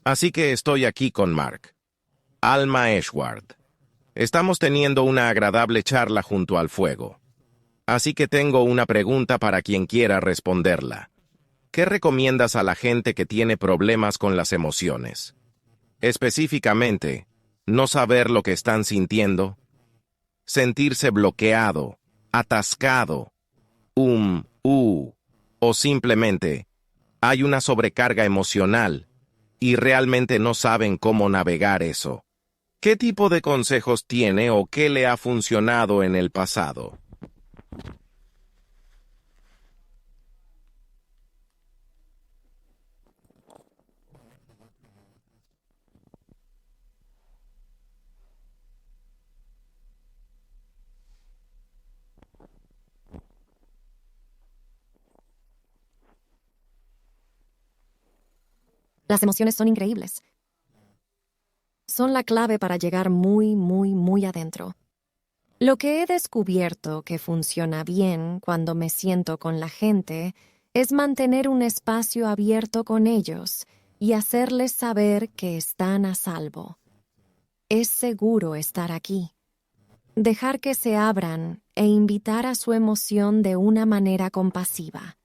Así que estoy aquí con Mark. Alma Eshward. Estamos teniendo una agradable charla junto al fuego. Así que tengo una pregunta para quien quiera responderla. ¿Qué recomiendas a la gente que tiene problemas con las emociones? Específicamente, no saber lo que están sintiendo, sentirse bloqueado, atascado, o simplemente hay una sobrecarga emocional y realmente no saben cómo navegar eso. ¿Qué tipo de consejos tiene o qué le ha funcionado en el pasado? Las emociones son increíbles. Son la clave para llegar muy, muy, muy adentro. Lo que he descubierto que funciona bien cuando me siento con la gente es mantener un espacio abierto con ellos y hacerles saber que están a salvo. Es seguro estar aquí. Dejar que se abran e invitar a su emoción de una manera compasiva.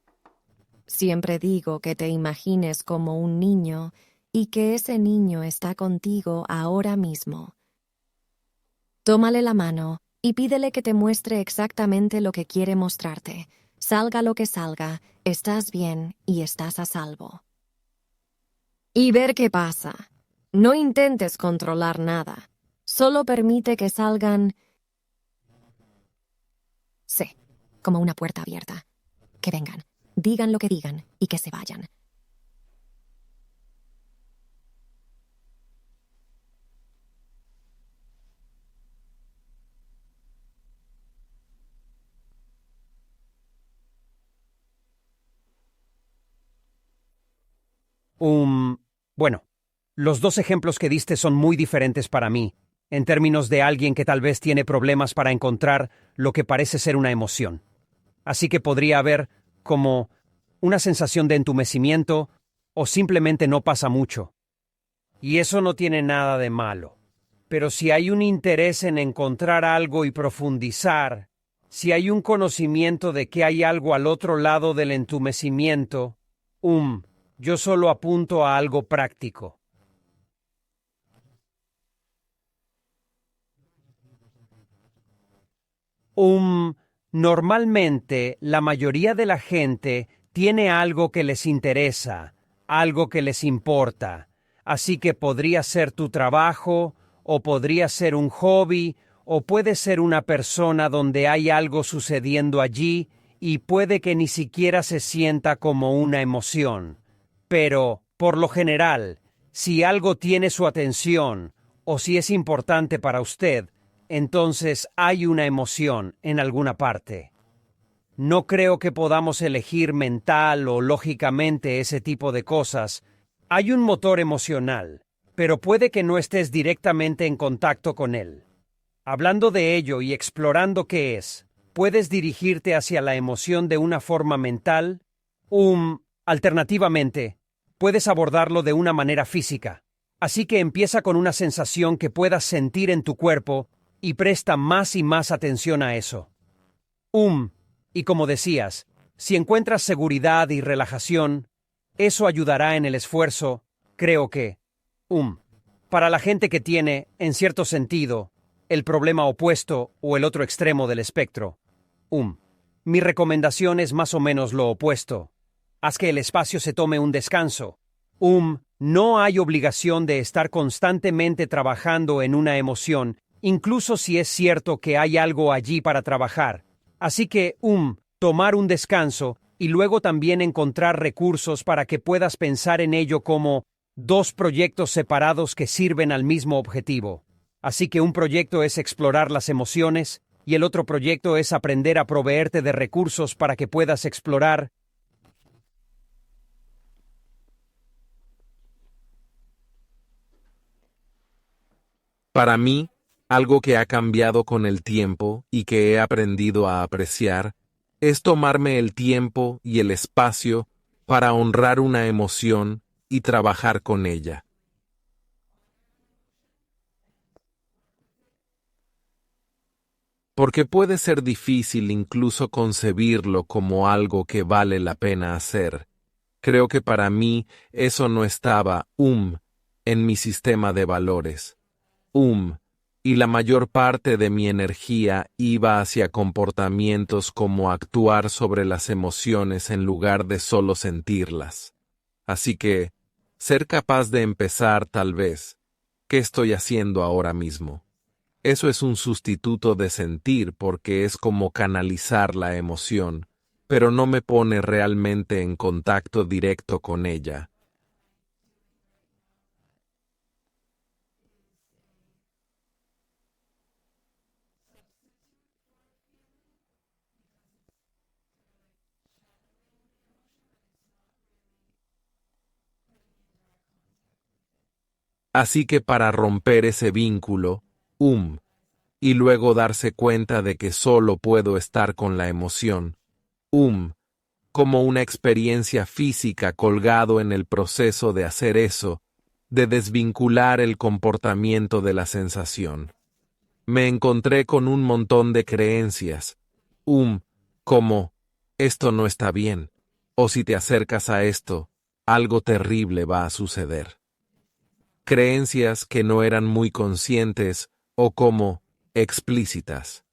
Siempre digo que te imagines como un niño y que ese niño está contigo ahora mismo. Tómale la mano y pídele que te muestre exactamente lo que quiere mostrarte. Salga lo que salga, estás bien y estás a salvo. Y ver qué pasa. No intentes controlar nada. Solo permite que salgan... Sí, como una puerta abierta. Que vengan, digan lo que digan y que se vayan. Bueno, los dos ejemplos que diste son muy diferentes para mí, en términos de alguien que tal vez tiene problemas para encontrar lo que parece ser una emoción. Así que podría haber como una sensación de entumecimiento o simplemente no pasa mucho. Y eso no tiene nada de malo. Pero si hay un interés en encontrar algo y profundizar, si hay un conocimiento de que hay algo al otro lado del entumecimiento, yo solo apunto a algo práctico. Normalmente la mayoría de la gente tiene algo que les interesa, algo que les importa. Así que podría ser tu trabajo, o podría ser un hobby, o puede ser una persona donde hay algo sucediendo allí y puede que ni siquiera se sienta como una emoción. Pero, por lo general, si algo tiene su atención o si es importante para usted, entonces hay una emoción en alguna parte. No creo que podamos elegir mental o lógicamente ese tipo de cosas. Hay un motor emocional, pero puede que no estés directamente en contacto con él. Hablando de ello y explorando qué es, puedes dirigirte hacia la emoción de una forma mental. Alternativamente, puedes abordarlo de una manera física. Así que empieza con una sensación que puedas sentir en tu cuerpo y presta más y más atención a eso. Y como decías, si encuentras seguridad y relajación, eso ayudará en el esfuerzo, creo que. Para la gente que tiene, en cierto sentido, el problema opuesto o el otro extremo del espectro. Mi recomendación es más o menos lo opuesto. Haz que el espacio se tome un descanso. No hay obligación de estar constantemente trabajando en una emoción, incluso si es cierto que hay algo allí para trabajar. Así que, tomar un descanso y luego también encontrar recursos para que puedas pensar en ello como dos proyectos separados que sirven al mismo objetivo. Así que un proyecto es explorar las emociones y el otro proyecto es aprender a proveerte de recursos para que puedas explorar. Para mí, algo que ha cambiado con el tiempo y que he aprendido a apreciar es tomarme el tiempo y el espacio para honrar una emoción y trabajar con ella. porque puede ser difícil incluso concebirlo como algo que vale la pena hacer. Creo que para mí eso no estaba, en mi sistema de valores. Y la mayor parte de mi energía iba hacia comportamientos como actuar sobre las emociones en lugar de solo sentirlas. Así que, ser capaz de empezar tal vez, ¿qué estoy haciendo ahora mismo? Eso es un sustituto de sentir porque es como canalizar la emoción, pero no me pone realmente en contacto directo con ella. Así que para romper ese vínculo, y luego darse cuenta de que solo puedo estar con la emoción, como una experiencia física colgado en el proceso de hacer eso, de desvincular el comportamiento de la sensación. Me encontré con un montón de creencias, como, esto no está bien, o si te acercas a esto, algo terrible va a suceder. Creencias que no eran muy conscientes o como explícitas.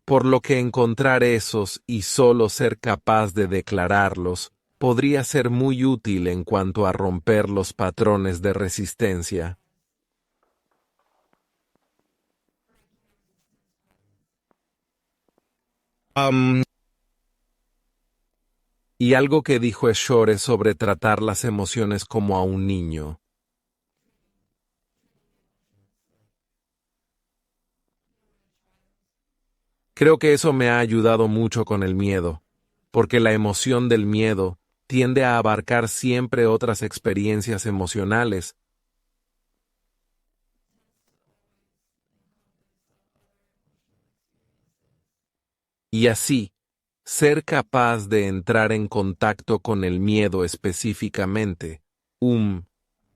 Por lo que encontrar esos y solo ser capaz de declararlos podría ser muy útil en cuanto a romper los patrones de resistencia. Y algo que dijo Shore sobre tratar las emociones como a un niño. Creo que eso me ha ayudado mucho con el miedo, porque la emoción del miedo tiende a abarcar siempre otras experiencias emocionales. Y así, ser capaz de entrar en contacto con el miedo específicamente,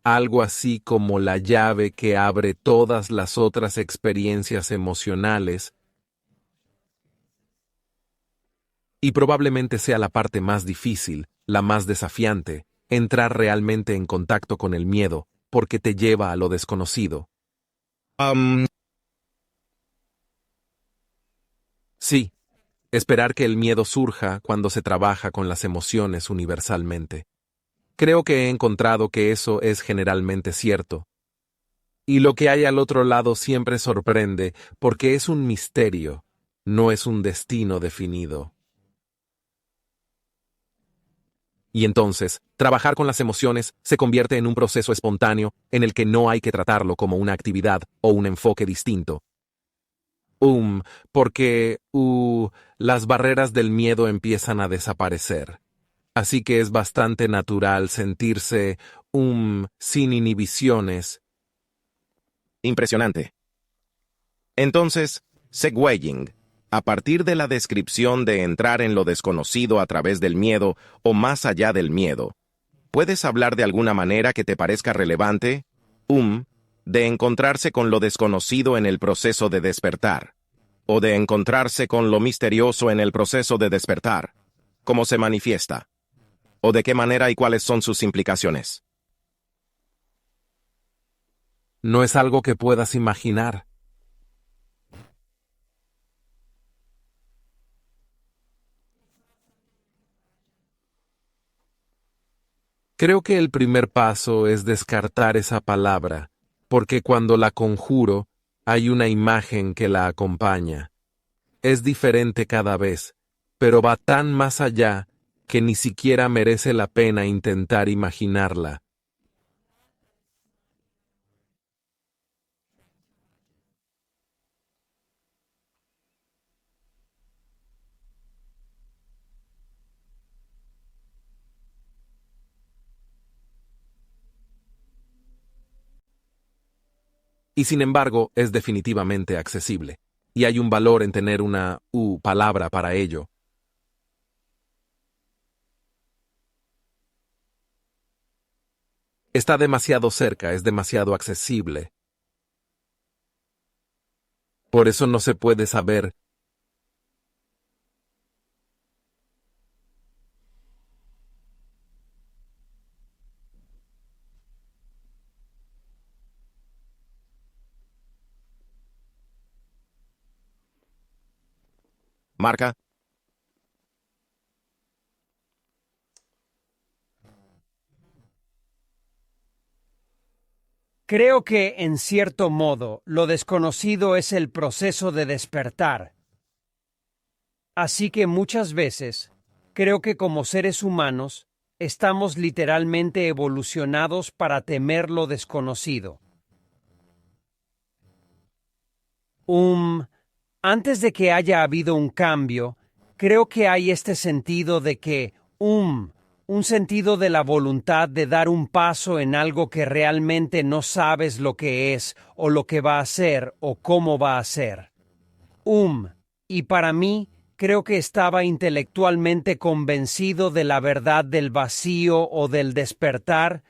algo así como la llave que abre todas las otras experiencias emocionales, y probablemente sea la parte más difícil, la más desafiante, entrar realmente en contacto con el miedo, porque te lleva a lo desconocido. Sí, esperar que el miedo surja cuando se trabaja con las emociones universalmente. Creo que he encontrado que eso es generalmente cierto. Y lo que hay al otro lado siempre sorprende porque es un misterio, no es un destino definido. Y entonces, trabajar con las emociones se convierte en un proceso espontáneo en el que no hay que tratarlo como una actividad o un enfoque distinto. Porque, las barreras del miedo empiezan a desaparecer. Así que es bastante natural sentirse, sin inhibiciones. Impresionante. Entonces, segwaying. A partir de la descripción de entrar en lo desconocido a través del miedo o más allá del miedo, ¿puedes hablar de alguna manera que te parezca relevante? De encontrarse con lo desconocido en el proceso de despertar, o de encontrarse con lo misterioso en el proceso de despertar. ¿Cómo se manifiesta? ¿O de qué manera y cuáles son sus implicaciones? No es algo que puedas imaginar. Creo que el primer paso es descartar esa palabra, porque cuando la conjuro, hay una imagen que la acompaña. Es diferente cada vez, pero va tan más allá que ni siquiera merece la pena intentar imaginarla. Y sin embargo, es definitivamente accesible. y hay un valor en tener una palabra para ello. Está demasiado cerca, es demasiado accesible. Por eso no se puede saber. Marca. Creo que, en cierto modo, lo desconocido es el proceso de despertar. Así que muchas veces, creo que como seres humanos, estamos literalmente evolucionados para temer lo desconocido. Antes de que haya habido un cambio, creo que hay este sentido de que, un sentido de la voluntad de dar un paso en algo que realmente no sabes lo que es, o lo que va a ser, o cómo va a ser. Y para mí, creo que estaba intelectualmente convencido de la verdad del vacío o del despertar.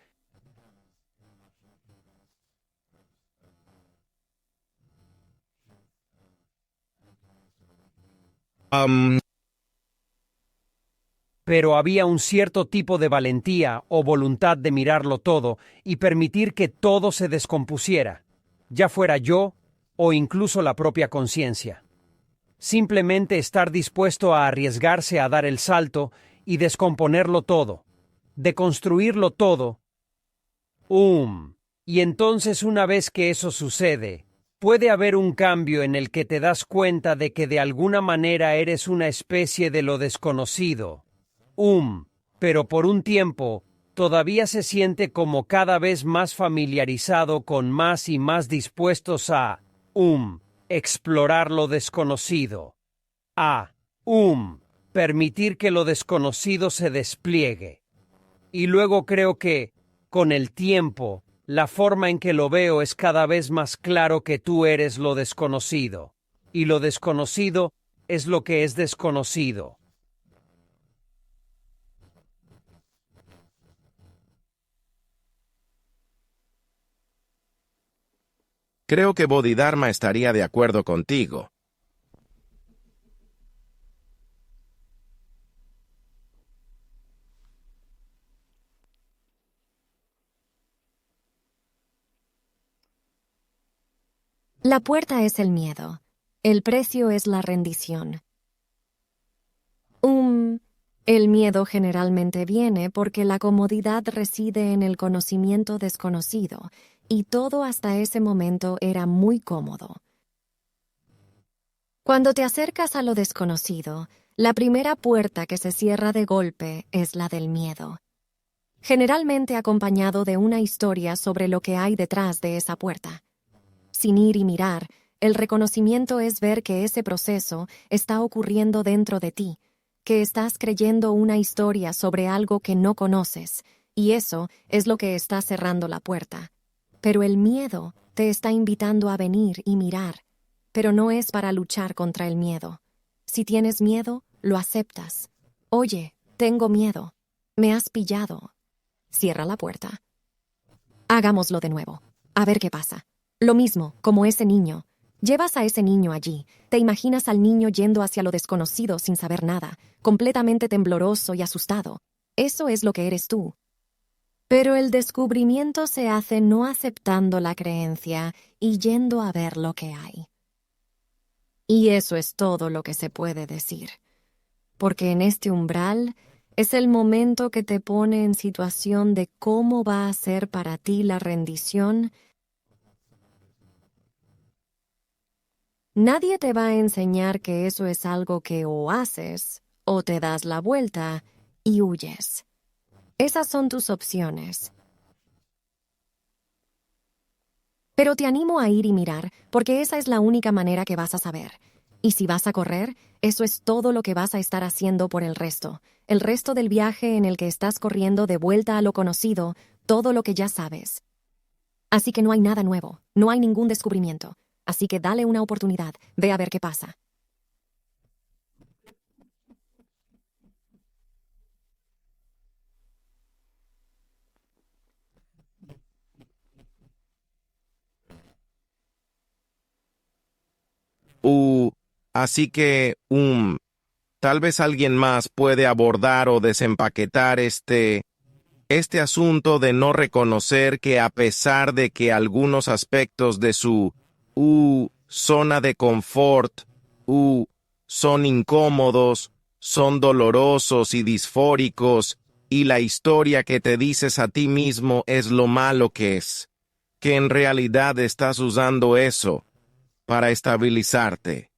Pero había un cierto tipo de valentía o voluntad de mirarlo todo y permitir que todo se descompusiera, ya fuera yo o incluso la propia conciencia. Simplemente estar dispuesto a arriesgarse a dar el salto y descomponerlo todo, deconstruirlo todo. Y entonces, una vez que eso sucede, puede haber un cambio en el que te das cuenta de que de alguna manera eres una especie de lo desconocido. Pero por un tiempo, todavía se siente como cada vez más familiarizado con más y más dispuestos a, explorar lo desconocido. Permitir que lo desconocido se despliegue. Y luego creo que, con el tiempo, la forma en que lo veo es cada vez más claro que tú eres lo desconocido. Y lo desconocido es lo que es desconocido. Creo que Bodhidharma estaría de acuerdo contigo. La puerta es el miedo. El precio es la rendición. El miedo generalmente viene porque la comodidad reside en el conocimiento desconocido, y todo hasta ese momento era muy cómodo. Cuando te acercas a lo desconocido, la primera puerta que se cierra de golpe es la del miedo, generalmente acompañado de una historia sobre lo que hay detrás de esa puerta. Sin ir y mirar, el reconocimiento es ver que ese proceso está ocurriendo dentro de ti, que estás creyendo una historia sobre algo que no conoces, y eso es lo que está cerrando la puerta. Pero el miedo te está invitando a venir y mirar, pero no es para luchar contra el miedo. Si tienes miedo, lo aceptas. Oye, tengo miedo. Me has pillado. Cierra la puerta. Hagámoslo de nuevo. A ver qué pasa. Lo mismo, como ese niño. Llevas a ese niño allí. Te imaginas al niño yendo hacia lo desconocido sin saber nada, completamente tembloroso y asustado. Eso es lo que eres tú. Pero el descubrimiento se hace no aceptando la creencia y yendo a ver lo que hay. Y eso es todo lo que se puede decir. Porque en este umbral es el momento que te pone en situación de cómo va a ser para ti la rendición. Nadie te va a enseñar que eso es algo que o haces o te das la vuelta y huyes. Esas son tus opciones. Pero te animo a ir y mirar, porque esa es la única manera que vas a saber. Y si vas a correr, eso es todo lo que vas a estar haciendo por el resto del viaje en el que estás corriendo de vuelta a lo conocido, todo lo que ya sabes. Así que no hay nada nuevo, no hay ningún descubrimiento. Así que dale una oportunidad. Ve a ver qué pasa. Así que, tal vez alguien más puede abordar o desempaquetar este asunto de no reconocer que a pesar de que algunos aspectos de su zona de confort son incómodos, son dolorosos y disfóricos, y la historia que te dices a ti mismo es lo malo que es, que en realidad estás usando eso para estabilizarte.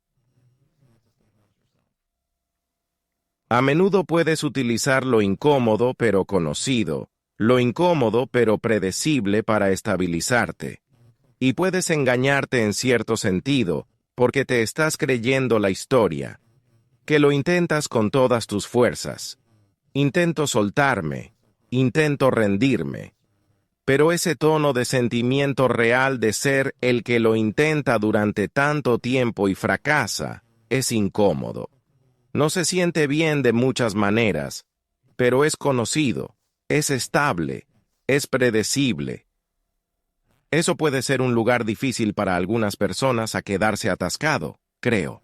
A menudo puedes utilizar lo incómodo pero conocido, lo incómodo pero predecible para estabilizarte. Y puedes engañarte en cierto sentido, porque te estás creyendo la historia, que lo intentas con todas tus fuerzas. Intento soltarme, intento rendirme. Pero ese tono de sentimiento real de ser el que lo intenta durante tanto tiempo y fracasa es incómodo. No se siente bien de muchas maneras, pero es conocido, es estable, es predecible. Eso puede ser un lugar difícil para algunas personas a quedarse atascado, creo.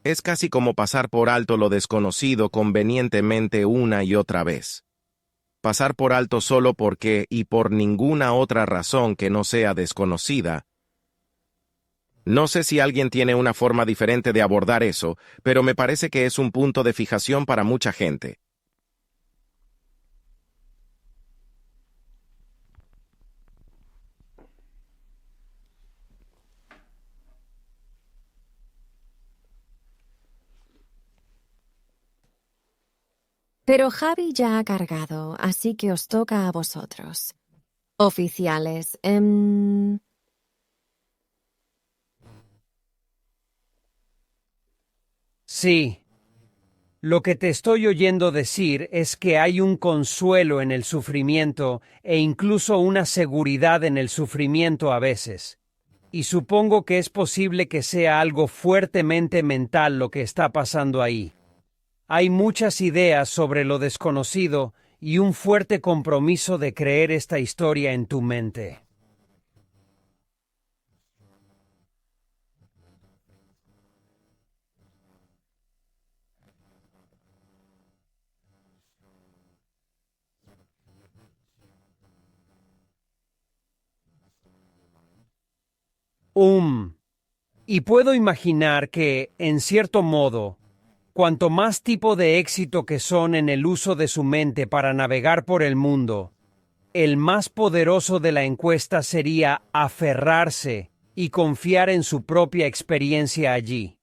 Es casi como pasar por alto lo desconocido convenientemente una y otra vez. Pasar por alto solo porque y por ninguna otra razón que no sea desconocida. No sé si alguien tiene una forma diferente de abordar eso, pero me parece que es un punto de fijación para mucha gente. Pero Javi ya ha cargado, así que os toca a vosotros. Oficiales, Sí. Lo que te estoy oyendo decir es que hay un consuelo en el sufrimiento e incluso una seguridad en el sufrimiento a veces. Y supongo que es posible que sea algo fuertemente mental lo que está pasando ahí. Hay muchas ideas sobre lo desconocido y un fuerte compromiso de creer esta historia en tu mente. Y puedo imaginar que, en cierto modo, cuanto más tipo de éxito que son en el uso de su mente para navegar por el mundo, el más poderoso de la encuesta sería aferrarse y confiar en su propia experiencia allí.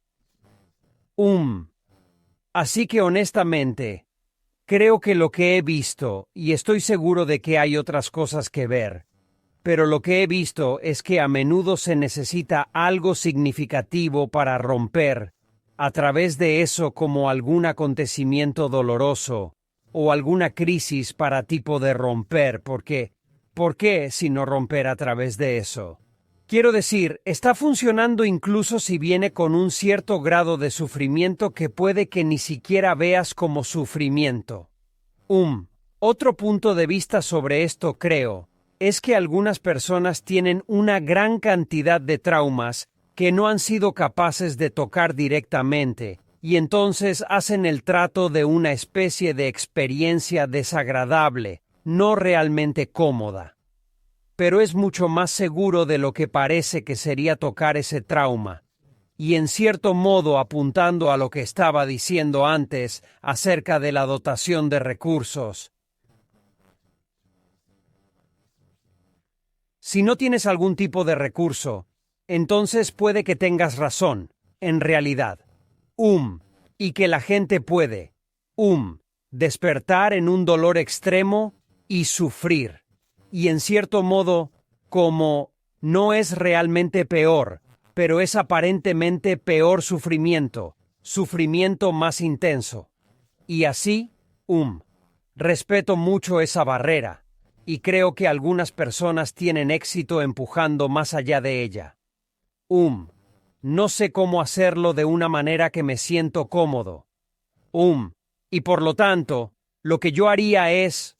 Así que honestamente, creo que lo que he visto, y estoy seguro de que hay otras cosas que ver, pero lo que he visto es que a menudo se necesita algo significativo para romper, a través de eso como algún acontecimiento doloroso o alguna crisis para tipo de romper, porque ¿por qué si no romper a través de eso? Quiero decir, está funcionando incluso si viene con un cierto grado de sufrimiento que puede que ni siquiera veas como sufrimiento. Otro punto de vista sobre esto, creo, es que algunas personas tienen una gran cantidad de traumas que no han sido capaces de tocar directamente, y entonces hacen el trato de una especie de experiencia desagradable, no realmente cómoda. Pero es mucho más seguro de lo que parece que sería tocar ese trauma, y en cierto modo apuntando a lo que estaba diciendo antes acerca de la dotación de recursos. Si no tienes algún tipo de recurso, entonces puede que tengas razón, en realidad. Y que la gente puede, despertar en un dolor extremo y sufrir. Y en cierto modo, como no es realmente peor, pero es aparentemente peor sufrimiento, sufrimiento más intenso. Y así, respeto mucho esa barrera. y creo que algunas personas tienen éxito empujando más allá de ella. No sé cómo hacerlo de una manera que me siento cómodo. Y por lo tanto, lo que yo haría es,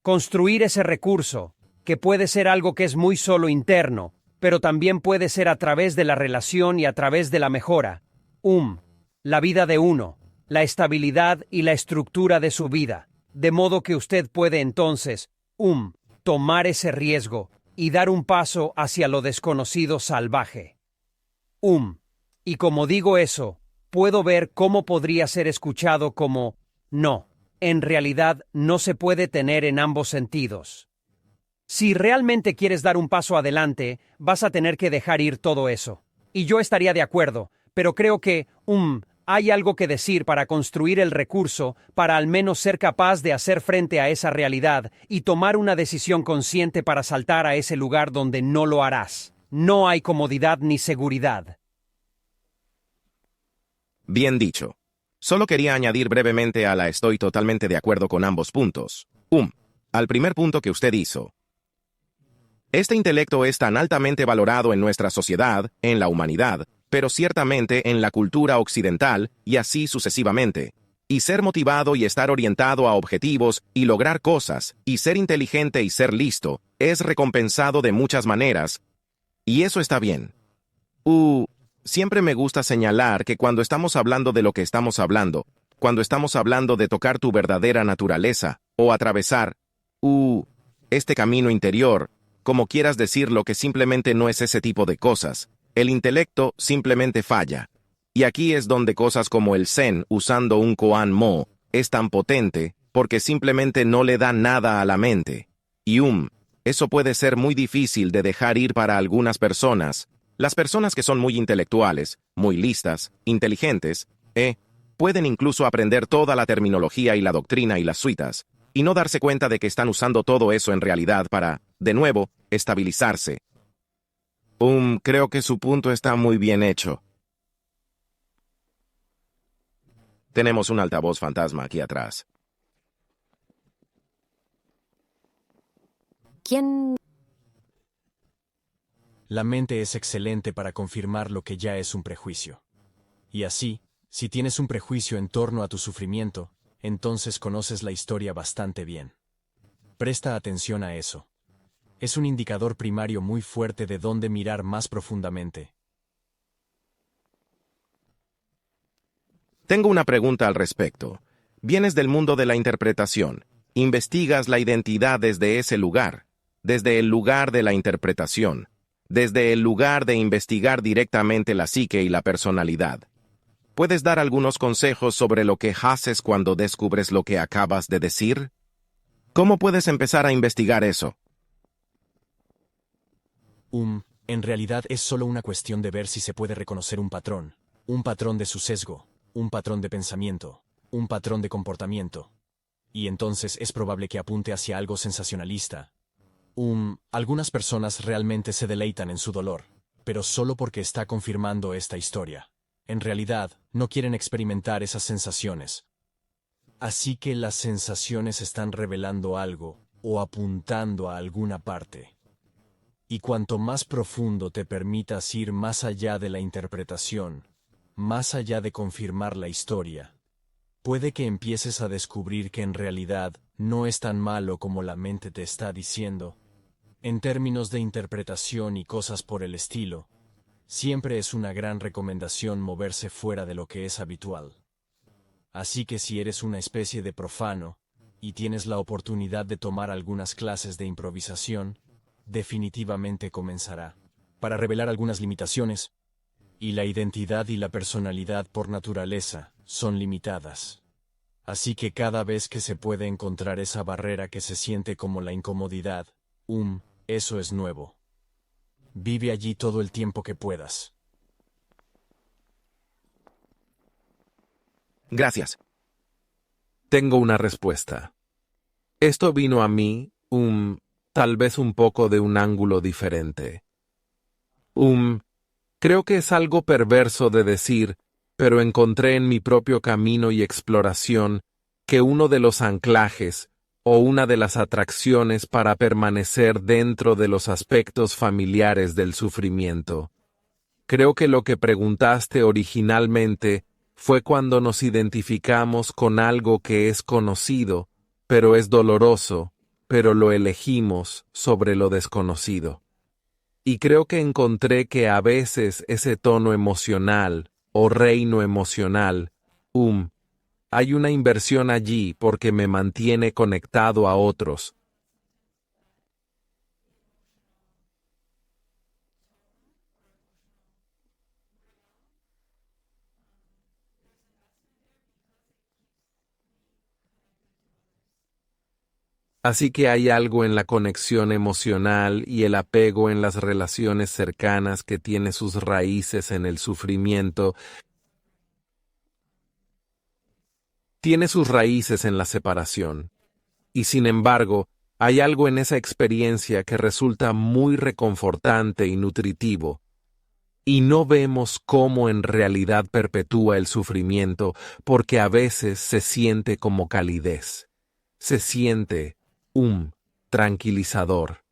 construir ese recurso, que puede ser algo que es muy solo interno, pero también puede ser a través de la relación y a través de la mejora. La vida de uno, la estabilidad y la estructura de su vida, de modo que usted puede entonces, tomar ese riesgo y dar un paso hacia lo desconocido salvaje. Y como digo eso, puedo ver cómo podría ser escuchado como, no, en realidad no se puede tener en ambos sentidos. Si realmente quieres dar un paso adelante, vas a tener que dejar ir todo eso. Y yo estaría de acuerdo, pero creo que, hay algo que decir para construir el recurso, para al menos ser capaz de hacer frente a esa realidad y tomar una decisión consciente para saltar a ese lugar donde no lo harás. No hay comodidad ni seguridad. Bien dicho. Solo quería añadir brevemente a la estoy totalmente de acuerdo con ambos puntos. Al primer punto que usted hizo. Este intelecto es tan altamente valorado en nuestra sociedad, en la humanidad, pero ciertamente en la cultura occidental, y así sucesivamente. Y ser motivado y estar orientado a objetivos, y lograr cosas, y ser inteligente y ser listo, es recompensado de muchas maneras. Y eso está bien. Siempre me gusta señalar que cuando estamos hablando de lo que estamos hablando, cuando estamos hablando de tocar tu verdadera naturaleza, o atravesar, este camino interior, como quieras decirlo, que simplemente no es ese tipo de cosas. El intelecto simplemente falla. Y aquí es donde cosas como el Zen usando un koan mo es tan potente, porque simplemente no le da nada a la mente. Y eso puede ser muy difícil de dejar ir para algunas personas. Las personas que son muy intelectuales, muy listas, inteligentes, pueden incluso aprender toda la terminología y la doctrina y las suitas, y no darse cuenta de que están usando todo eso en realidad para, de nuevo, estabilizarse. Creo que su punto está muy bien hecho. Tenemos un altavoz fantasma aquí atrás. ¿Quién? La mente es excelente para confirmar lo que ya es un prejuicio. Y así, si tienes un prejuicio en torno a tu sufrimiento, entonces conoces la historia bastante bien. Presta atención a eso. Es un indicador primario muy fuerte de dónde mirar más profundamente. Tengo una pregunta al respecto. Vienes del mundo de la interpretación. Investigas la identidad desde ese lugar, desde el lugar de la interpretación, desde el lugar de investigar directamente la psique y la personalidad. ¿Puedes dar algunos consejos sobre lo que haces cuando descubres lo que acabas de decir? ¿Cómo puedes empezar a investigar eso? En realidad es solo una cuestión de ver si se puede reconocer un patrón de su sesgo, un patrón de pensamiento, un patrón de comportamiento. Y entonces es probable que apunte hacia algo sensacionalista. Algunas personas realmente se deleitan en su dolor, pero solo porque está confirmando esta historia. En realidad, no quieren experimentar esas sensaciones. Así que las sensaciones están revelando algo, o apuntando a alguna parte. Y cuanto más profundo te permitas ir más allá de la interpretación, más allá de confirmar la historia, puede que empieces a descubrir que en realidad no es tan malo como la mente te está diciendo. En términos de interpretación y cosas por el estilo, siempre es una gran recomendación moverse fuera de lo que es habitual. Así que si eres una especie de profano, y tienes la oportunidad de tomar algunas clases de improvisación, definitivamente comenzará, para revelar algunas limitaciones, y la identidad y la personalidad por naturaleza son limitadas. Así que cada vez que se puede encontrar esa barrera que se siente como la incomodidad, eso es nuevo. Vive allí todo el tiempo que puedas. Gracias. Tengo una respuesta. Esto vino a mí, tal vez un poco de un ángulo diferente. Creo que es algo perverso de decir, pero encontré en mi propio camino y exploración que uno de los anclajes, o una de las atracciones para permanecer dentro de los aspectos familiares del sufrimiento. Creo que lo que preguntaste originalmente fue cuando nos identificamos con algo que es conocido, pero es doloroso, pero lo elegimos sobre lo desconocido. Y creo que encontré que a veces ese tono emocional, o reino emocional, hay una inversión allí porque me mantiene conectado a otros. Así que hay algo en la conexión emocional y el apego en las relaciones cercanas que tiene sus raíces en el sufrimiento. Tiene sus raíces en la separación. Y sin embargo, hay algo en esa experiencia que resulta muy reconfortante y nutritivo. Y no vemos cómo en realidad perpetúa el sufrimiento porque a veces se siente como calidez. Se siente tranquilizador.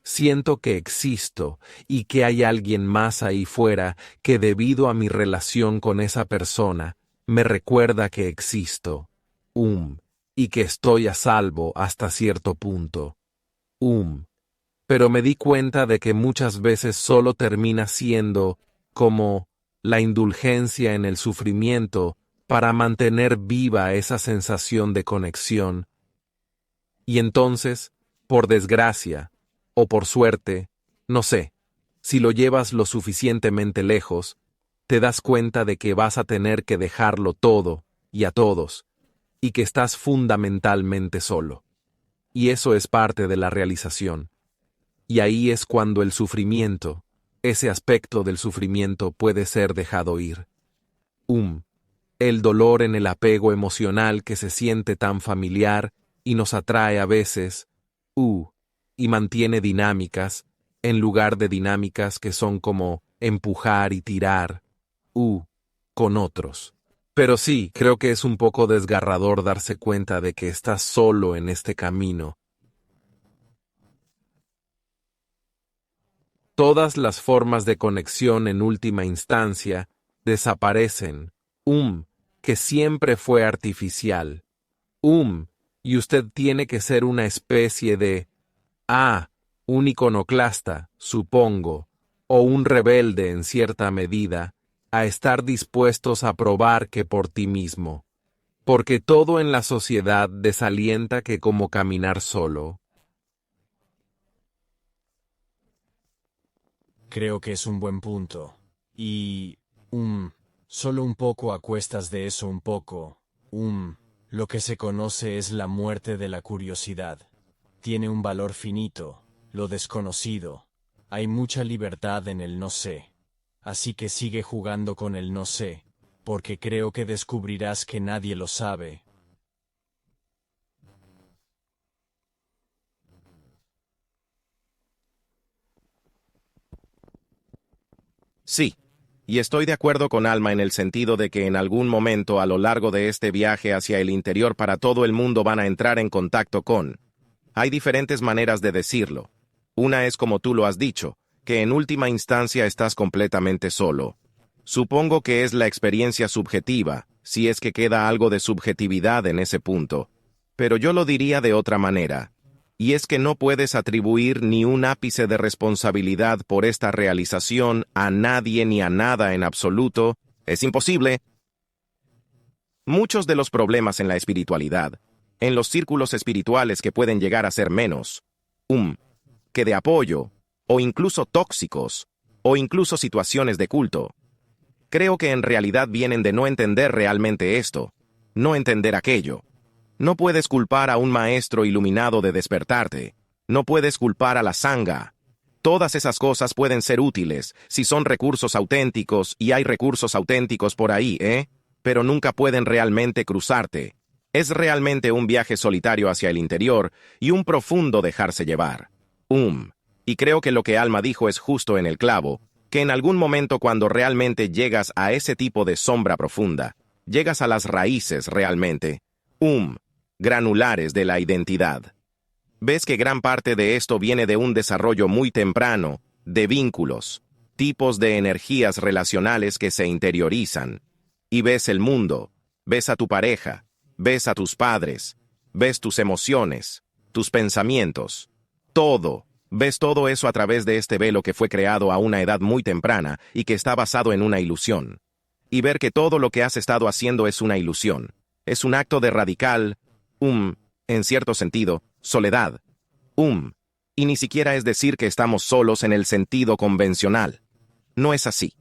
Siento que existo y que hay alguien más ahí fuera que debido a mi relación con esa persona me recuerda que existo, y que estoy a salvo hasta cierto punto. Pero me di cuenta de que muchas veces solo termina siendo como la indulgencia en el sufrimiento para mantener viva esa sensación de conexión. Y entonces, por desgracia, o por suerte, no sé, si lo llevas lo suficientemente lejos, te das cuenta de que vas a tener que dejarlo todo y a todos, y que estás fundamentalmente solo. Y eso es parte de la realización. Y ahí es cuando el sufrimiento, ese aspecto del sufrimiento puede ser dejado ir. El dolor en el apego emocional que se siente tan familiar y nos atrae a veces, y mantiene dinámicas, en lugar de dinámicas que son como empujar y tirar, con otros. Pero sí, creo que es un poco desgarrador darse cuenta de que estás solo en este camino. Todas las formas de conexión en última instancia desaparecen, que siempre fue artificial, y usted tiene que ser una especie de, un iconoclasta, supongo, o un rebelde en cierta medida, a estar dispuestos a probar que por ti mismo, porque todo en la sociedad desalienta que como caminar solo. Creo que es un buen punto. Y, solo un poco a cuestas de eso un poco, lo que se conoce es la muerte de la curiosidad. Tiene un valor finito, lo desconocido. Hay mucha libertad en el no sé. Así que sigue jugando con el no sé, porque creo que descubrirás que nadie lo sabe. Sí, y estoy de acuerdo con Alma en el sentido de que en algún momento a lo largo de este viaje hacia el interior para todo el mundo van a entrar en contacto con. Hay diferentes maneras de decirlo. Una es como tú lo has dicho, que en última instancia estás completamente solo. Supongo que es la experiencia subjetiva, si es que queda algo de subjetividad en ese punto. Pero yo lo diría de otra manera. Y es que no puedes atribuir ni un ápice de responsabilidad por esta realización a nadie ni a nada en absoluto. Es imposible. Muchos de los problemas en la espiritualidad, en los círculos espirituales que pueden llegar a ser menos, que de apoyo, o incluso tóxicos, o incluso situaciones de culto. Creo que en realidad vienen de no entender realmente esto, no entender aquello. No puedes culpar a un maestro iluminado de despertarte. No puedes culpar a la sangha. Todas esas cosas pueden ser útiles si son recursos auténticos y hay recursos auténticos por ahí, pero nunca pueden realmente cruzarte. Es realmente un viaje solitario hacia el interior y un profundo dejarse llevar. Y creo que lo que Alma dijo es justo en el clavo, que en algún momento cuando realmente llegas a ese tipo de sombra profunda, llegas a las raíces realmente, granulares de la identidad. Ves que gran parte de esto viene de un desarrollo muy temprano, de vínculos, tipos de energías relacionales que se interiorizan. Y ves el mundo, ves a tu pareja, ves a tus padres, ves tus emociones, tus pensamientos, todo. Ves todo eso a través de este velo que fue creado a una edad muy temprana y que está basado en una ilusión. Y ver que todo lo que has estado haciendo es una ilusión. Es un acto de radical, en cierto sentido, soledad. Y ni siquiera es decir que estamos solos en el sentido convencional. No es así.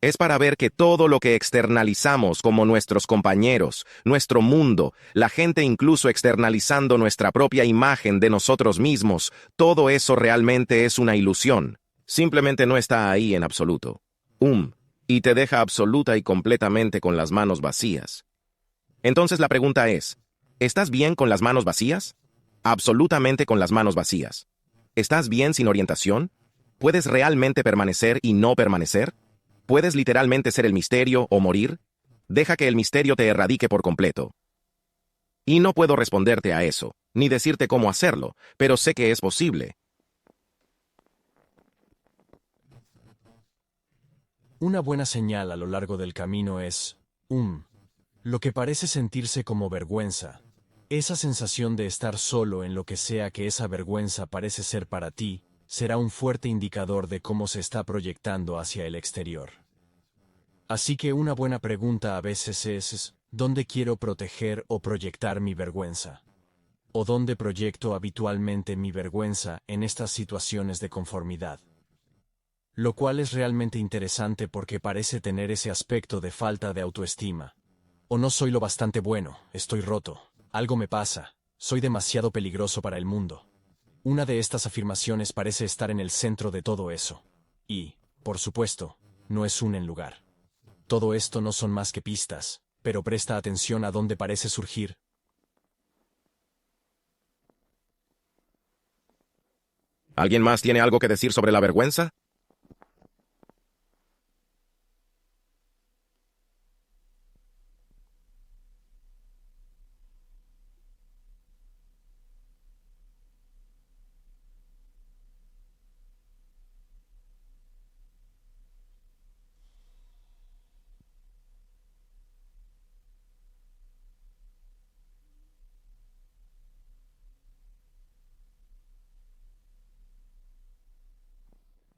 Es para ver que todo lo que externalizamos como nuestros compañeros, nuestro mundo, la gente incluso externalizando nuestra propia imagen de nosotros mismos, todo eso realmente es una ilusión. Simplemente no está ahí en absoluto. Y te deja absoluta y completamente con las manos vacías. Entonces la pregunta es, ¿estás bien con las manos vacías? Absolutamente con las manos vacías. ¿Estás bien sin orientación? ¿Puedes realmente permanecer y no permanecer? ¿Puedes literalmente ser el misterio o morir? Deja que el misterio te erradique por completo. Y no puedo responderte a eso, ni decirte cómo hacerlo, pero sé que es posible. Una buena señal a lo largo del camino es, lo que parece sentirse como vergüenza. Esa sensación de estar solo en lo que sea que esa vergüenza parece ser para ti, será un fuerte indicador de cómo se está proyectando hacia el exterior. Así que una buena pregunta a veces es, ¿dónde quiero proteger o proyectar mi vergüenza? ¿O dónde proyecto habitualmente mi vergüenza en estas situaciones de conformidad? Lo cual es realmente interesante porque parece tener ese aspecto de falta de autoestima. O no soy lo bastante bueno, estoy roto, algo me pasa, soy demasiado peligroso para el mundo. Una de estas afirmaciones parece estar en el centro de todo eso. Y, por supuesto, no es un en lugar. Todo esto no son más que pistas, pero presta atención a dónde parece surgir. ¿Alguien más tiene algo que decir sobre la vergüenza?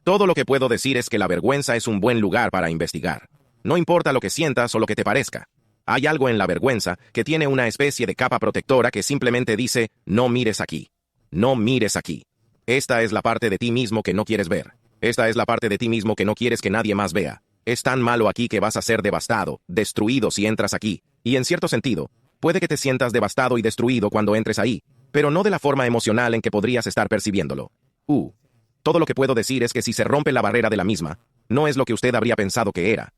Todo lo que puedo decir es que la vergüenza es un buen lugar para investigar. No importa lo que sientas o lo que te parezca. Hay algo en la vergüenza que tiene una especie de capa protectora que simplemente dice, no mires aquí. No mires aquí. Esta es la parte de ti mismo que no quieres ver. Esta es la parte de ti mismo que no quieres que nadie más vea. Es tan malo aquí que vas a ser devastado, destruido si entras aquí. Y en cierto sentido, puede que te sientas devastado y destruido cuando entres ahí, pero no de la forma emocional en que podrías estar percibiéndolo. Todo lo que puedo decir es que si se rompe la barrera de la misma, no es lo que usted habría pensado que era.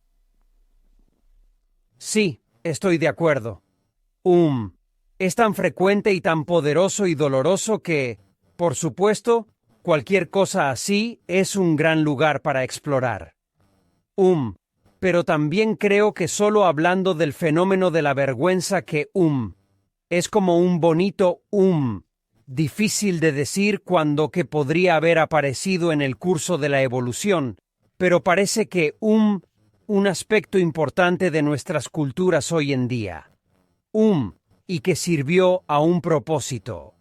Sí, estoy de acuerdo. Es tan frecuente y tan poderoso y doloroso que, por supuesto, cualquier cosa así es un gran lugar para explorar. Pero también creo que solo hablando del fenómeno de la vergüenza que, es como un bonito, difícil de decir cuando que podría haber aparecido en el curso de la evolución, pero parece que un aspecto importante de nuestras culturas hoy en día. Y que sirvió a un propósito.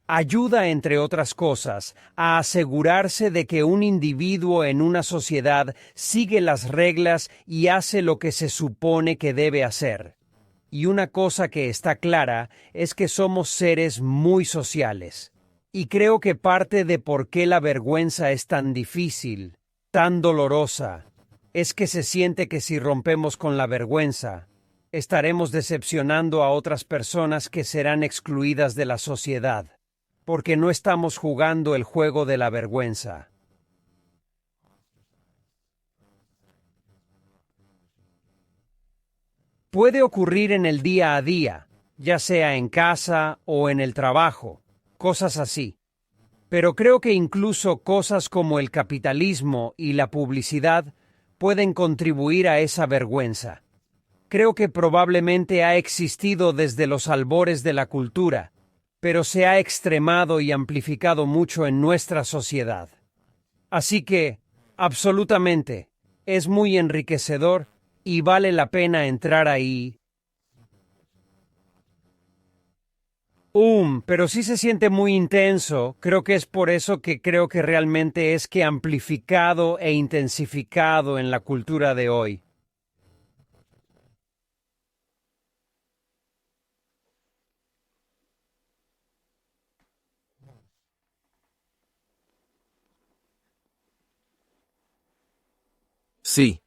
Ayuda, entre otras cosas, a asegurarse de que un individuo en una sociedad sigue las reglas y hace lo que se supone que debe hacer. Y una cosa que está clara es que somos seres muy sociales. Y creo que parte de por qué la vergüenza es tan difícil, tan dolorosa, es que se siente que si rompemos con la vergüenza, estaremos decepcionando a otras personas que serán excluidas de la sociedad, porque no estamos jugando el juego de la vergüenza. Puede ocurrir en el día a día, ya sea en casa o en el trabajo, cosas así. Pero creo que incluso cosas como el capitalismo y la publicidad pueden contribuir a esa vergüenza. creo que probablemente ha existido desde los albores de la cultura, pero se ha extremado y amplificado mucho en nuestra sociedad. Así que, absolutamente, es muy enriquecedor y vale la pena entrar ahí. Pero sí se siente muy intenso. Creo que es por eso que creo que realmente es que amplificado e intensificado en la cultura de hoy. Sí,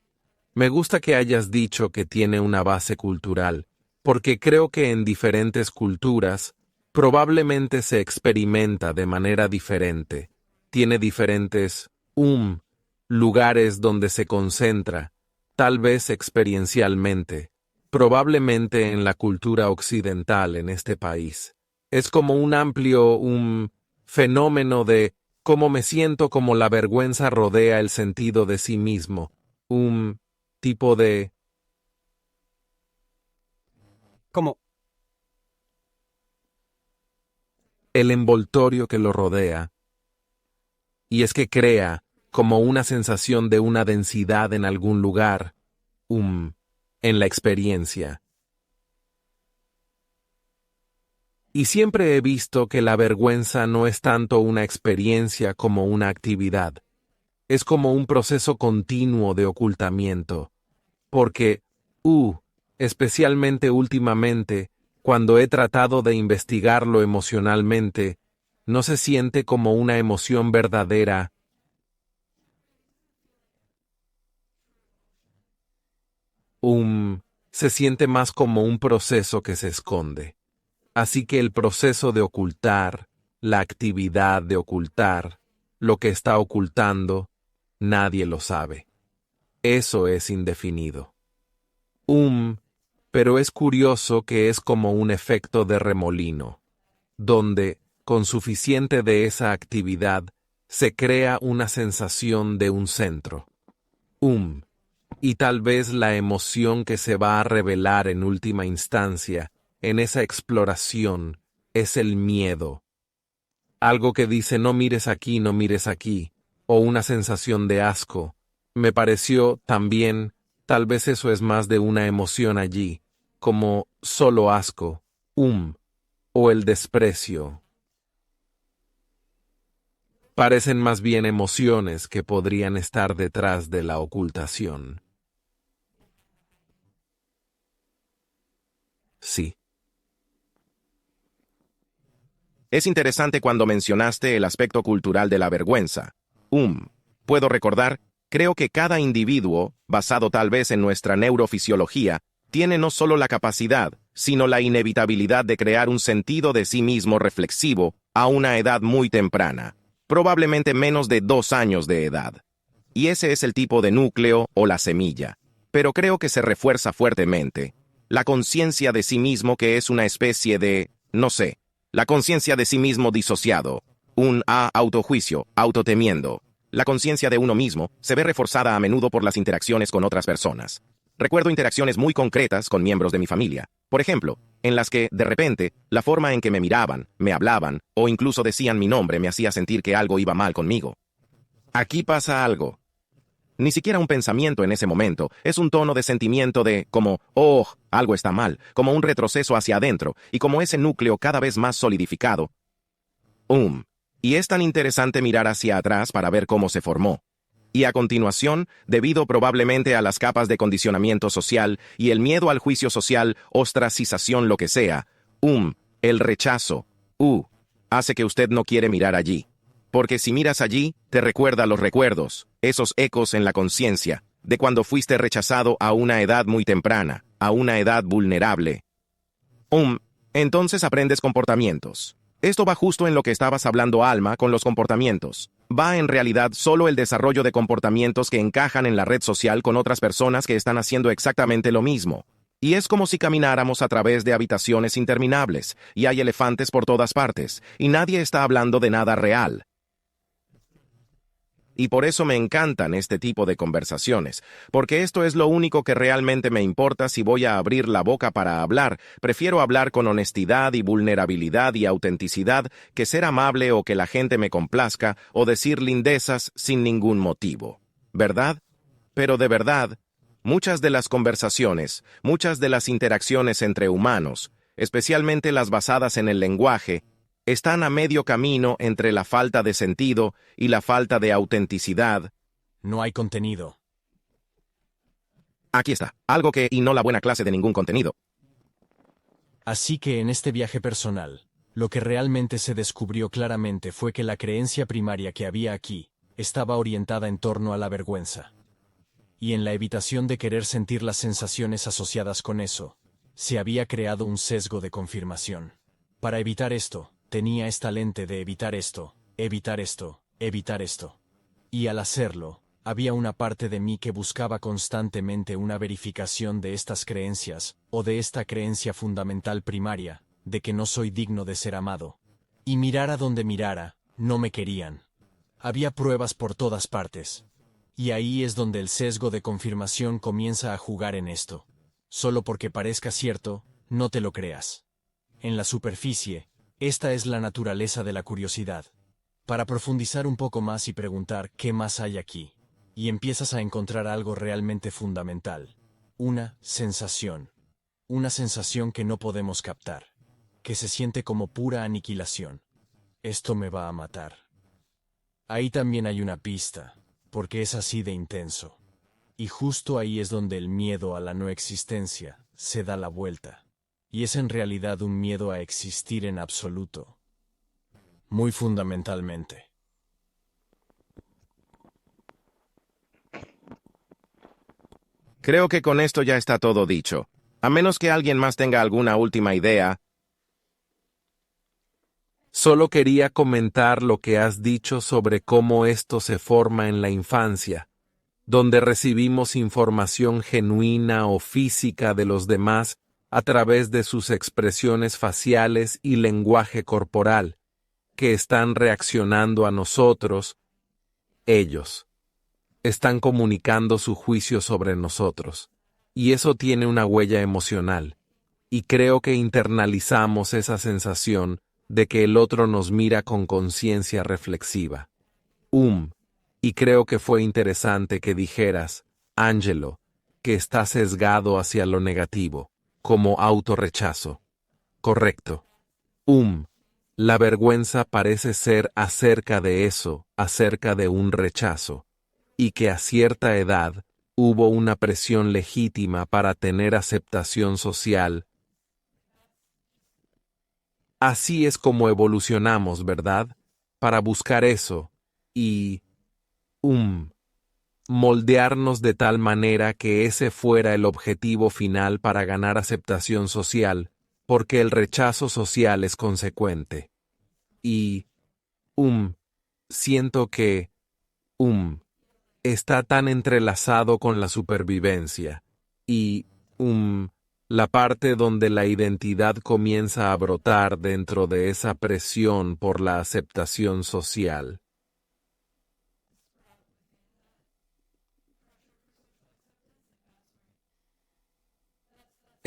me gusta que hayas dicho que tiene una base cultural, porque creo que en diferentes culturas probablemente se experimenta de manera diferente. Tiene diferentes, lugares donde se concentra, tal vez experiencialmente, probablemente en la cultura occidental en este país. Es como un amplio, fenómeno de cómo me siento, como la vergüenza rodea el sentido de sí mismo, un tipo de... Como, el envoltorio que lo rodea, y es que crea como una sensación de una densidad en algún lugar, en la experiencia. Y siempre he visto que la vergüenza no es tanto una experiencia como una actividad. Es como un proceso continuo de ocultamiento. Porque, especialmente últimamente, cuando he tratado de investigarlo emocionalmente, no se siente como una emoción verdadera. Se siente más como un proceso que se esconde. Así que el proceso de ocultar, la actividad de ocultar, lo que está ocultando, nadie lo sabe. Eso es indefinido. Pero es curioso que es como un efecto de remolino, donde, con suficiente de esa actividad, se crea una sensación de un centro. Y tal vez la emoción que se va a revelar en última instancia, en esa exploración, es el miedo. Algo que dice no mires aquí, no mires aquí, o una sensación de asco. Me pareció también, tal vez eso es más de una emoción allí, como solo asco, o el desprecio. Parecen más bien emociones que podrían estar detrás de la ocultación. Sí. Es interesante cuando mencionaste el aspecto cultural de la vergüenza. Puedo recordar, creo que cada individuo, basado tal vez en nuestra neurofisiología, tiene no solo la capacidad, sino la inevitabilidad de crear un sentido de sí mismo reflexivo a una edad muy temprana, probablemente menos de 2 años de edad. Y ese es el tipo de núcleo o la semilla. Pero creo que se refuerza fuertemente. La conciencia de sí mismo, que es una especie de, no sé, la conciencia de sí mismo disociado, un autojuicio, autotemiendo. La conciencia de uno mismo se ve reforzada a menudo por las interacciones con otras personas. Recuerdo interacciones muy concretas con miembros de mi familia, por ejemplo, en las que, de repente, la forma en que me miraban, me hablaban, o incluso decían mi nombre me hacía sentir que algo iba mal conmigo. Aquí pasa algo. Ni siquiera un pensamiento en ese momento, es un tono de sentimiento de, como, algo está mal, como un retroceso hacia adentro, y como ese núcleo cada vez más solidificado. Y es tan interesante mirar hacia atrás para ver cómo se formó. Y a continuación, debido probablemente a las capas de condicionamiento social y el miedo al juicio social, ostracización, lo que sea, el rechazo, hace que usted no quiere mirar allí. Porque si miras allí, te recuerda los recuerdos, esos ecos en la conciencia, de cuando fuiste rechazado a una edad muy temprana, a una edad vulnerable. Entonces aprendes comportamientos. Esto va justo en lo que estabas hablando, Alma, con los comportamientos. Va en realidad solo el desarrollo de comportamientos que encajan en la red social con otras personas que están haciendo exactamente lo mismo. Y es como si camináramos a través de habitaciones interminables, y hay elefantes por todas partes, y nadie está hablando de nada real. Y por eso me encantan este tipo de conversaciones, porque esto es lo único que realmente me importa si voy a abrir la boca para hablar. Prefiero hablar con honestidad y vulnerabilidad y autenticidad que ser amable o que la gente me complazca o decir lindezas sin ningún motivo. ¿Verdad? Pero de verdad, muchas de las conversaciones, muchas de las interacciones entre humanos, especialmente las basadas en el lenguaje, están a medio camino entre la falta de sentido y la falta de autenticidad. No hay contenido. Aquí está, algo que y no la buena clase de ningún contenido. Así que en este viaje personal, lo que realmente se descubrió claramente fue que la creencia primaria que había aquí estaba orientada en torno a la vergüenza. Y en la evitación de querer sentir las sensaciones asociadas con eso, se había creado un sesgo de confirmación. Para evitar esto, tenía esta lente de evitar esto, evitar esto, evitar esto. Y al hacerlo, había una parte de mí que buscaba constantemente una verificación de estas creencias, o de esta creencia fundamental primaria, de que no soy digno de ser amado. Y mirara donde mirara, no me querían. Había pruebas por todas partes. Y ahí es donde el sesgo de confirmación comienza a jugar en esto. Solo porque parezca cierto, no te lo creas. En la superficie, esta es la naturaleza de la curiosidad. Para profundizar un poco más y preguntar qué más hay aquí, y empiezas a encontrar algo realmente fundamental. Una sensación. Una sensación que no podemos captar, que se siente como pura aniquilación. Esto me va a matar. Ahí también hay una pista, porque es así de intenso. Y justo ahí es donde el miedo a la no existencia se da la vuelta. Y es en realidad un miedo a existir en absoluto. Muy fundamentalmente. Creo que con esto ya está todo dicho. A menos que alguien más tenga alguna última idea. Solo quería comentar lo que has dicho sobre cómo esto se forma en la infancia, donde recibimos información genuina o física de los demás a través de sus expresiones faciales y lenguaje corporal, que están reaccionando a nosotros. Ellos están comunicando su juicio sobre nosotros, y eso tiene una huella emocional, y creo que internalizamos esa sensación de que el otro nos mira con conciencia reflexiva. Y creo que fue interesante que dijeras, Angelo, que está sesgado hacia lo negativo, como autorrechazo. Correcto. La vergüenza parece ser acerca de eso, acerca de un rechazo, y que a cierta edad hubo una presión legítima para tener aceptación social. Así es como evolucionamos, ¿verdad? Para buscar eso, y moldearnos de tal manera que ese fuera el objetivo final para ganar aceptación social, porque el rechazo social es consecuente. Y, siento que, está tan entrelazado con la supervivencia, y, la parte donde la identidad comienza a brotar dentro de esa presión por la aceptación social.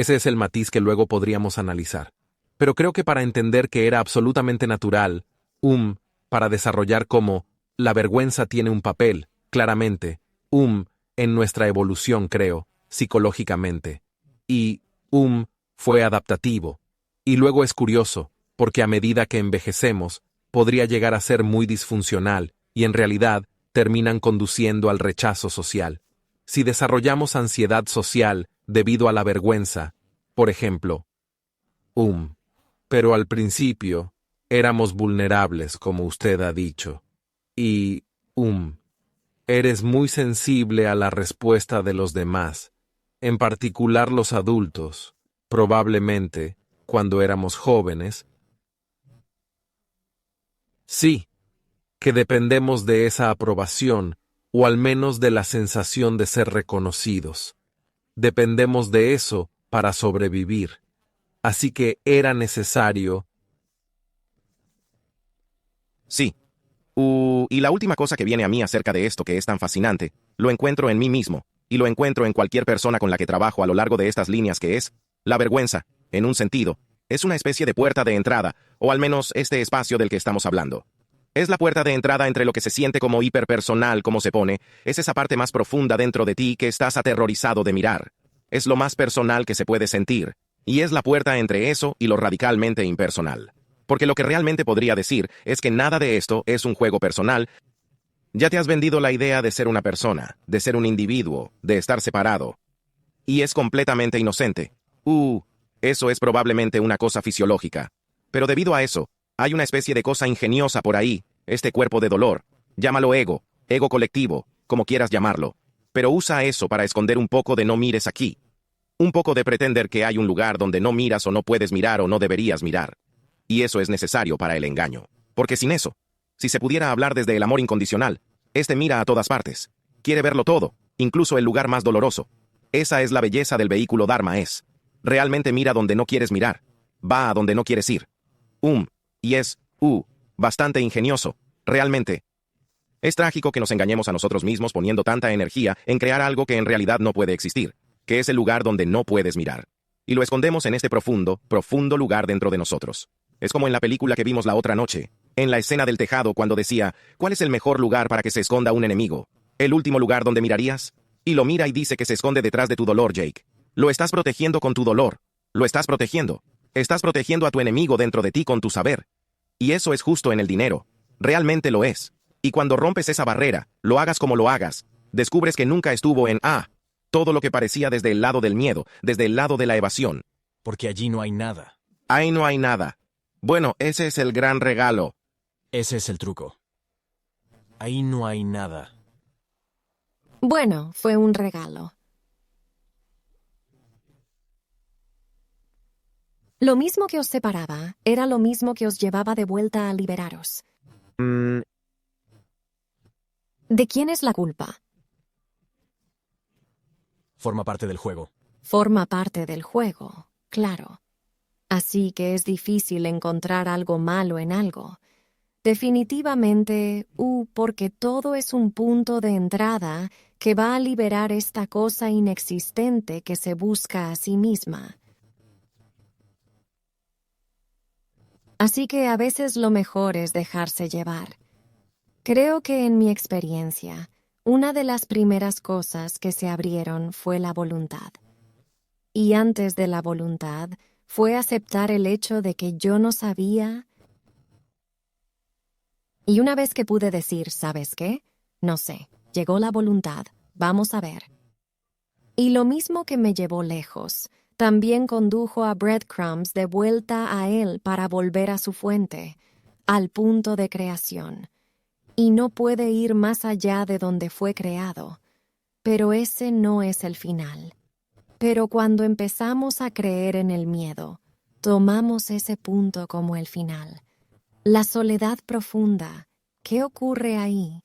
Ese es el matiz que luego podríamos analizar. Pero creo que para entender que era absolutamente natural, para desarrollar cómo la vergüenza tiene un papel, claramente, en nuestra evolución, creo, psicológicamente. Y, fue adaptativo. Y luego es curioso, porque a medida que envejecemos, podría llegar a ser muy disfuncional, y en realidad terminan conduciendo al rechazo social. Si desarrollamos ansiedad social debido a la vergüenza, por ejemplo, pero al principio éramos vulnerables, como usted ha dicho, y, eres muy sensible a la respuesta de los demás, en particular los adultos, probablemente, cuando éramos jóvenes. Sí, que dependemos de esa aprobación, o al menos de la sensación de ser reconocidos. Dependemos de eso para sobrevivir. Así que era necesario. Sí, Y la última cosa que viene a mí acerca de esto que es tan fascinante, lo encuentro en mí mismo, y lo encuentro en cualquier persona con la que trabajo a lo largo de estas líneas que es, la vergüenza, en un sentido, es una especie de puerta de entrada, o al menos este espacio del que estamos hablando. Es la puerta de entrada entre lo que se siente como hiperpersonal, como se pone, es esa parte más profunda dentro de ti que estás aterrorizado de mirar. Es lo más personal que se puede sentir, y es la puerta entre eso y lo radicalmente impersonal. Porque lo que realmente podría decir es que nada de esto es un juego personal. Ya te has vendido la idea de ser una persona, de ser un individuo, de estar separado. Y es completamente inocente. Eso es probablemente una cosa fisiológica. Pero debido a eso, hay una especie de cosa ingeniosa por ahí, este cuerpo de dolor. Llámalo ego, ego colectivo, como quieras llamarlo. Pero usa eso para esconder un poco de no mires aquí. Un poco de pretender que hay un lugar donde no miras o no puedes mirar o no deberías mirar. Y eso es necesario para el engaño. Porque sin eso, si se pudiera hablar desde el amor incondicional, este mira a todas partes. Quiere verlo todo, incluso el lugar más doloroso. Esa es la belleza del vehículo Dharma es. Realmente mira donde no quieres mirar. Va a donde no quieres ir. Y es, bastante ingenioso. Realmente. Es trágico que nos engañemos a nosotros mismos poniendo tanta energía en crear algo que en realidad no puede existir, que es el lugar donde no puedes mirar. Y lo escondemos en este profundo, profundo lugar dentro de nosotros. Es como en la película que vimos la otra noche, en la escena del tejado cuando decía, ¿cuál es el mejor lugar para que se esconda un enemigo? ¿El último lugar donde mirarías? Y lo mira y dice que se esconde detrás de tu dolor, Jake. Lo estás protegiendo con tu dolor. Lo estás protegiendo. Estás protegiendo a tu enemigo dentro de ti con tu saber. Y eso es justo en el dinero. Realmente lo es. Y cuando rompes esa barrera, lo hagas como lo hagas, descubres que nunca estuvo en todo lo que parecía desde el lado del miedo, desde el lado de la evasión. Porque allí no hay nada. Ahí no hay nada. Bueno, ese es el gran regalo. Ese es el truco. Ahí no hay nada. Bueno, fue un regalo. Lo mismo que os separaba era lo mismo que os llevaba de vuelta a liberaros. ¿De quién es la culpa? Forma parte del juego. Forma parte del juego, claro. Así que es difícil encontrar algo malo en algo. Definitivamente, porque todo es un punto de entrada que va a liberar esta cosa inexistente que se busca a sí misma. Así que a veces lo mejor es dejarse llevar. Creo que en mi experiencia, una de las primeras cosas que se abrieron fue la voluntad. Y antes de la voluntad fue aceptar el hecho de que yo no sabía. Y una vez que pude decir, ¿sabes qué? No sé, llegó la voluntad, vamos a ver. Y lo mismo que me llevó lejos, también condujo a Breadcrumbs de vuelta a él para volver a su fuente, al punto de creación. Y no puede ir más allá de donde fue creado. Pero ese no es el final. Pero cuando empezamos a creer en el miedo, tomamos ese punto como el final. La soledad profunda, ¿qué ocurre ahí?